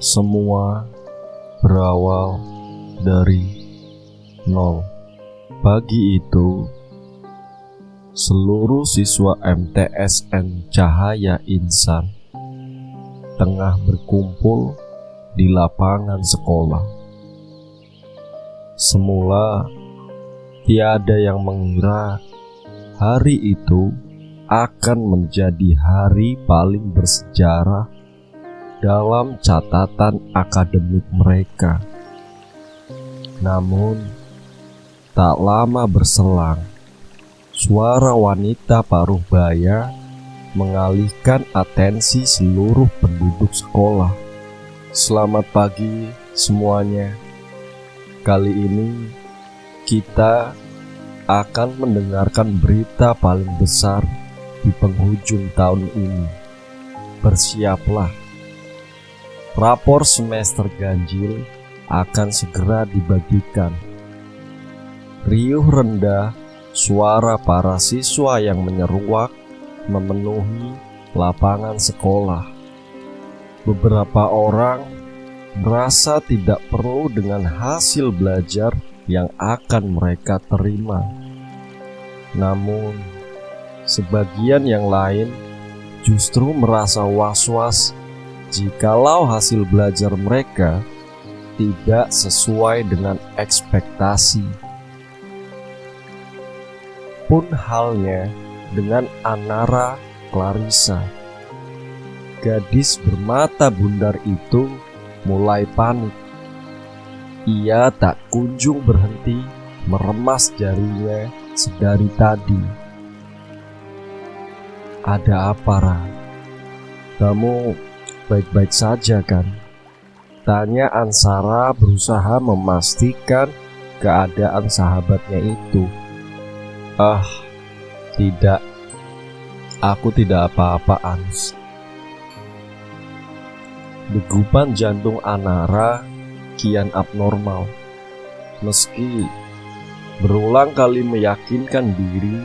Semua berawal dari nol. Pagi itu, seluruh siswa MTSN Cahaya Insan tengah berkumpul di lapangan sekolah. Semula, tiada yang mengira hari itu akan menjadi hari paling bersejarah dalam catatan akademik mereka. Namun, tak lama berselang, suara wanita paruh baya mengalihkan atensi seluruh penduduk sekolah. Selamat pagi semuanya. Kali ini kita akan mendengarkan berita paling besar di penghujung tahun ini. Bersiaplah. Rapor semester ganjil akan segera dibagikan. Riuh rendah suara para siswa yang menyeruak memenuhi lapangan sekolah. Beberapa orang merasa tidak perlu dengan hasil belajar yang akan mereka terima. Namun, sebagian yang lain justru merasa was-was jikalau hasil belajar mereka tidak sesuai dengan ekspektasi. Pun halnya dengan Anara Clarissa. Gadis bermata bundar itu mulai panik. Ia tak kunjung berhenti meremas jarinya sedari tadi. Ada apa, Ra? Kamu baik-baik saja kan? Tanya Ansara berusaha memastikan keadaan sahabatnya itu. Tidak. Aku tidak apa-apa, Ans. Degupan jantung Anara kian abnormal. Meski berulang kali meyakinkan diri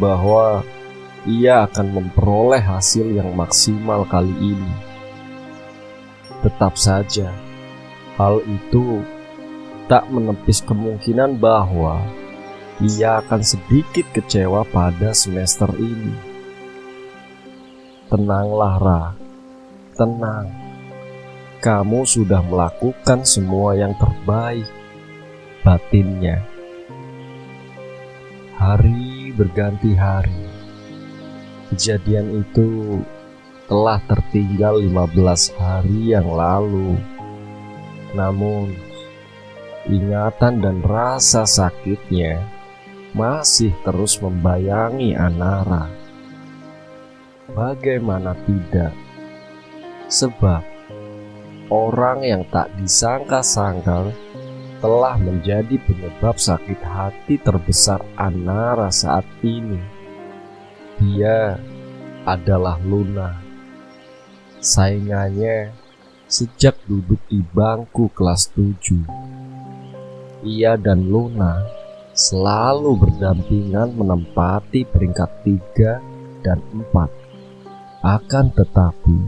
bahwa ia akan memperoleh hasil yang maksimal kali ini. Tetap saja, hal itu tak menepis kemungkinan bahwa ia akan sedikit kecewa pada semester ini. Tenanglah, Ra. Tenang. Kamu sudah melakukan semua yang terbaik, batinnya. Hari berganti hari. Kejadian itu telah tertinggal 15 hari yang lalu. Namun, ingatan dan rasa sakitnya masih terus membayangi Anara. Bagaimana tidak? Sebab orang yang tak disangka-sangka telah menjadi penyebab sakit hati terbesar Anara saat ini. Dia adalah Luna, saingannya sejak duduk di bangku kelas 7. Ia dan Luna selalu berdampingan menempati peringkat 3 dan 4. Akan tetapi,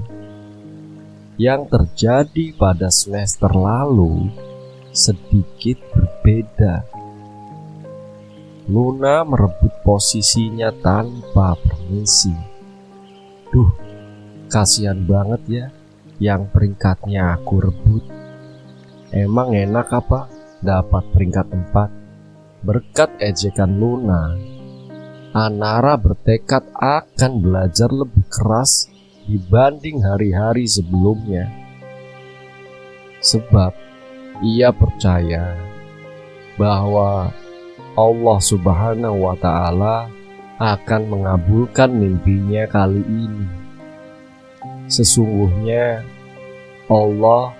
yang terjadi pada semester lalu sedikit berbeda. Luna merebut posisinya tanpa permisi. Duh, kasihan banget ya yang peringkatnya aku rebut. Emang enak apa dapat peringkat 4? Berkat ejekan Luna, Anara bertekad akan belajar lebih keras dibanding hari-hari sebelumnya. Sebab ia percaya bahwa Allah Subhanahu wa Ta'ala akan mengabulkan mimpinya kali ini. Sesungguhnya Allah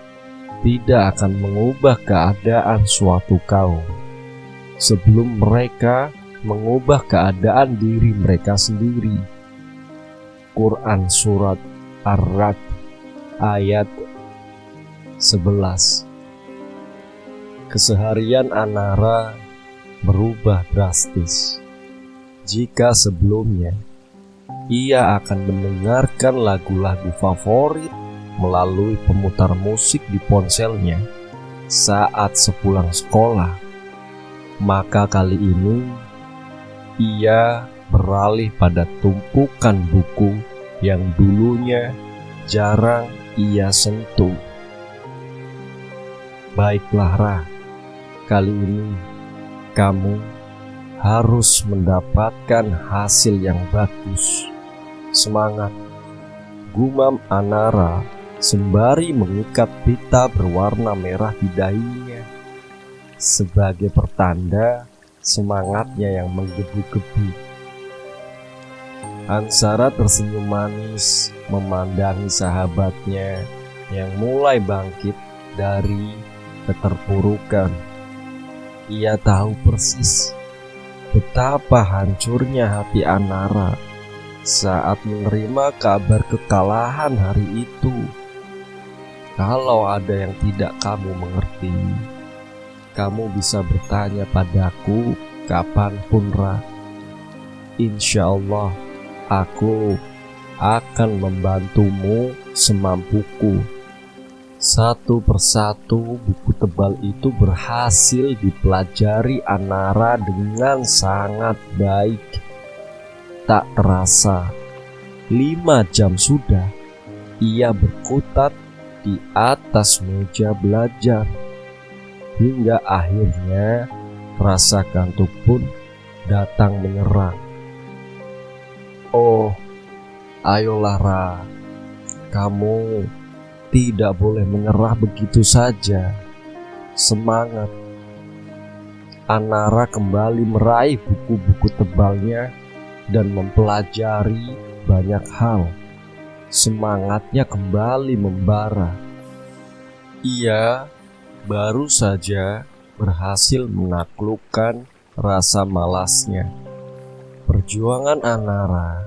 tidak akan mengubah keadaan suatu kaum sebelum mereka mengubah keadaan diri mereka sendiri. Quran Surat Ar-Ra'd ayat 11. Keseharian Anara berubah drastis. Jika sebelumnya ia akan mendengarkan lagu-lagu favorit melalui pemutar musik di ponselnya saat sepulang sekolah. Maka kali ini ia beralih pada tumpukan buku yang dulunya jarang ia sentuh. Baiklah Ra, kali ini kamu harus mendapatkan hasil yang bagus. Semangat, gumam Anara sembari mengikat pita berwarna merah di dahinya sebagai pertanda semangatnya yang menggebu-gebu. Ansara tersenyum manis memandangi sahabatnya yang mulai bangkit dari keterpurukan. Ia tahu persis betapa hancurnya hati Anara saat menerima kabar kekalahan hari itu. Kalau ada yang tidak kamu mengerti, kamu bisa bertanya padaku kapanpun, Ra. Insya Allah, aku akan membantumu semampuku. Satu persatu buku tebal itu berhasil dipelajari Anara dengan sangat baik. Tak terasa, 5 jam sudah ia berkutat di atas meja belajar. Hingga akhirnya rasa kantuk pun datang menyerang. Oh, ayolah Ra, kamu tidak boleh menyerah begitu saja. Semangat. Anara kembali meraih buku-buku tebalnya dan mempelajari banyak hal. Semangatnya kembali membara. Ia baru saja berhasil menaklukkan rasa malasnya. Perjuangan Anara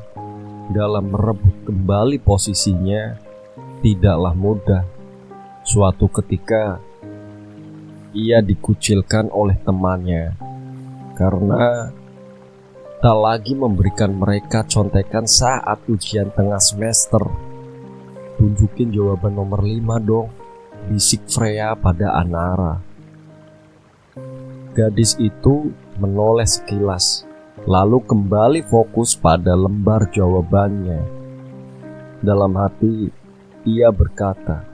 dalam merebut kembali posisinya tidaklah mudah. Suatu ketika ia dikucilkan oleh temannya karena tak lagi memberikan mereka contekan saat ujian tengah semester. Tunjukin jawaban nomor 5 dong, bisik Freya pada Anara. Gadis itu menoleh sekilas, lalu kembali fokus pada lembar jawabannya. Dalam hati, ia berkata,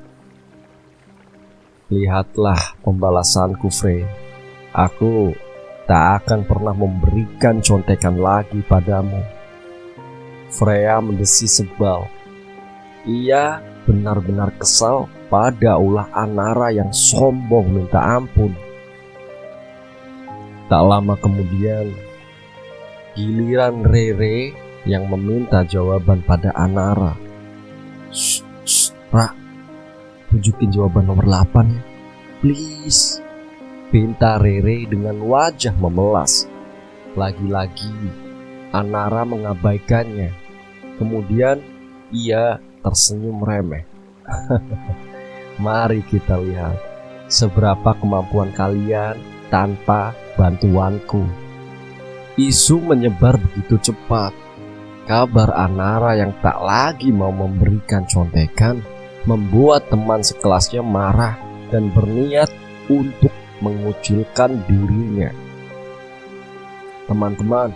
"Lihatlah pembalasanku, Frey. Aku tak akan pernah memberikan contekan lagi padamu." Freya mendesi sebal. Ia benar-benar kesal pada ulah Anara yang sombong minta ampun. Tak lama kemudian, giliran Rere yang meminta jawaban pada Anara. Ra, tunjukin jawaban nomor 8 ya, please, pinta Rere dengan wajah memelas. Lagi-lagi Anara mengabaikannya. Kemudian ia tersenyum remeh. Mari kita lihat seberapa kemampuan kalian tanpa bantuanku. Isu menyebar begitu cepat. Kabar Anara yang tak lagi mau memberikan contekan membuat teman sekelasnya marah dan berniat untuk mengucilkan dirinya. Teman-teman,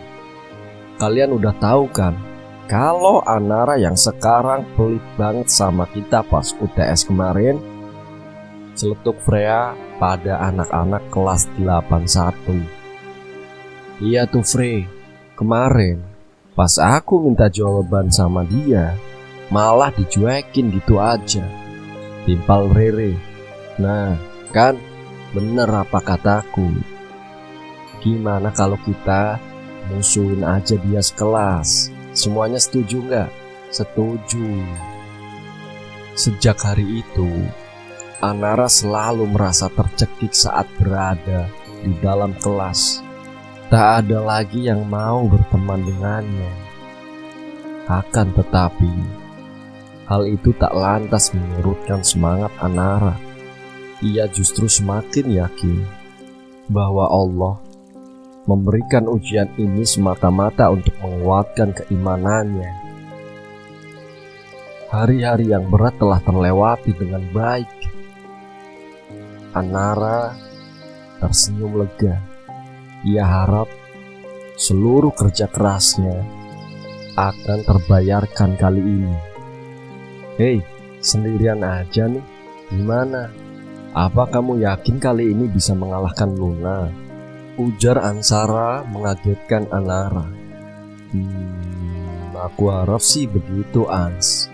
kalian udah tahu kan kalau Anara yang sekarang pelit banget sama kita pas UTS kemarin? Celetuk Freya pada anak-anak kelas 81. Iya tuh Frey, kemarin pas aku minta jawaban sama dia, malah dicuekin gitu aja. Timpal Rere. Nah, kan bener apa kataku. Gimana kalau kita musuhin aja dia sekelas? Semuanya setuju nggak? Setuju. Sejak hari itu, Anara selalu merasa tercekik saat berada di dalam kelas. Tak ada lagi yang mau berteman dengannya. Akan tetapi, hal itu tak lantas menyurutkan semangat Anara. Ia justru semakin yakin bahwa Allah memberikan ujian ini semata-mata untuk menguatkan keimanannya. Hari-hari yang berat telah terlewati dengan baik. Anara tersenyum lega. Ia harap seluruh kerja kerasnya akan terbayarkan kali ini. Hei, sendirian aja nih. Gimana? Apa kamu yakin kali ini bisa mengalahkan Luna? Ujar Ansara mengagetkan Anara. Aku harap sih begitu, Ans.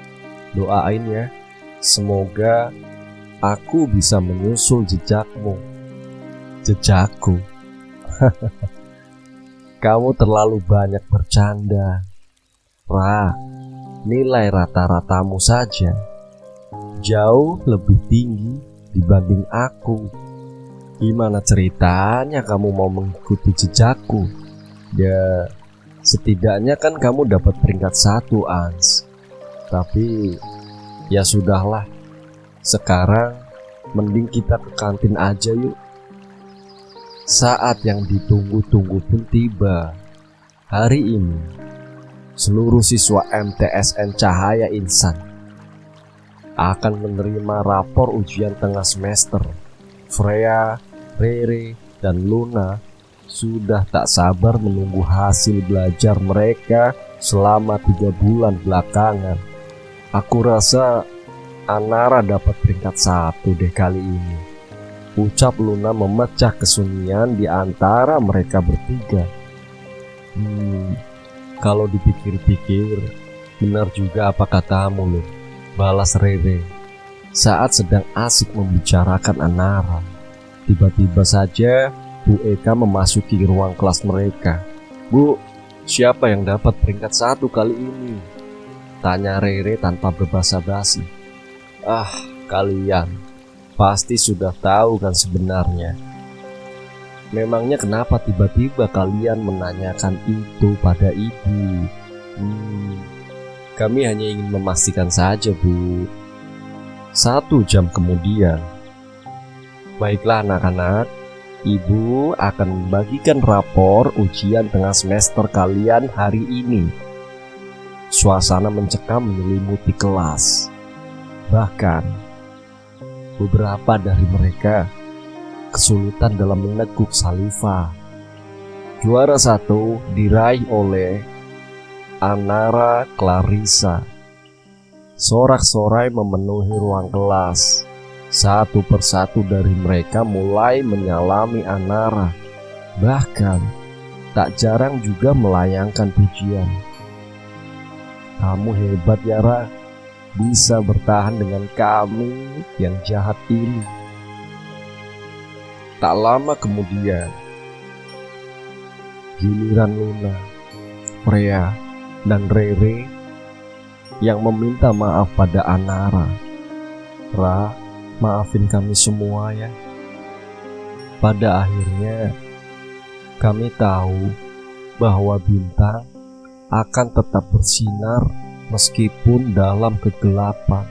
Doain ya, semoga aku bisa menyusul jejakmu. Jejakku? Kamu terlalu banyak bercanda. Ra, nilai rata-ratamu saja jauh lebih tinggi dibanding aku. Gimana ceritanya kamu mau mengikuti jejakku? Ya, setidaknya kan kamu dapat peringkat 1, Ans. Tapi ya sudahlah. Sekarang mending kita ke kantin aja yuk. Saat yang ditunggu-tunggu pun tiba. Hari ini seluruh siswa MTSN Cahaya Insan akan menerima rapor ujian tengah semester. Freya, Rere, dan Luna sudah tak sabar menunggu hasil belajar mereka selama 3 bulan belakangan. Aku rasa Anara dapat peringkat 1 deh kali ini, ucap Luna memecah kesunyian di antara mereka bertiga. Kalau dipikir-pikir, benar juga apa katamu, loh, balas Rere saat sedang asik membicarakan Anara. Tiba-tiba saja Bu Eka memasuki ruang kelas mereka. Bu, siapa yang dapat peringkat 1 kali ini? Tanya Rere tanpa berbasa-basi. Kalian pasti sudah tahu kan sebenarnya. Memangnya kenapa tiba-tiba kalian menanyakan itu pada ibu? Kami hanya ingin memastikan saja, Bu. 1 jam kemudian. Baiklah anak-anak, Ibu akan membagikan rapor ujian tengah semester kalian hari ini. Suasana mencekam menyelimuti kelas. Bahkan beberapa dari mereka kesulitan dalam meneguk saliva. Juara 1 diraih oleh Anara Clarissa. Sorak-sorai memenuhi ruang kelas. Satu persatu dari mereka mulai menyalami Anara. Bahkan tak jarang juga melayangkan pujian. Kamu hebat ya, Ra, bisa bertahan dengan kami yang jahat ini. Tak lama kemudian, giliran Luna, Freya, dan Rere yang meminta maaf pada Anara. Ra, maafin kami semua ya. Pada akhirnya kami tahu bahwa bintang akan tetap bersinar meskipun dalam kegelapan.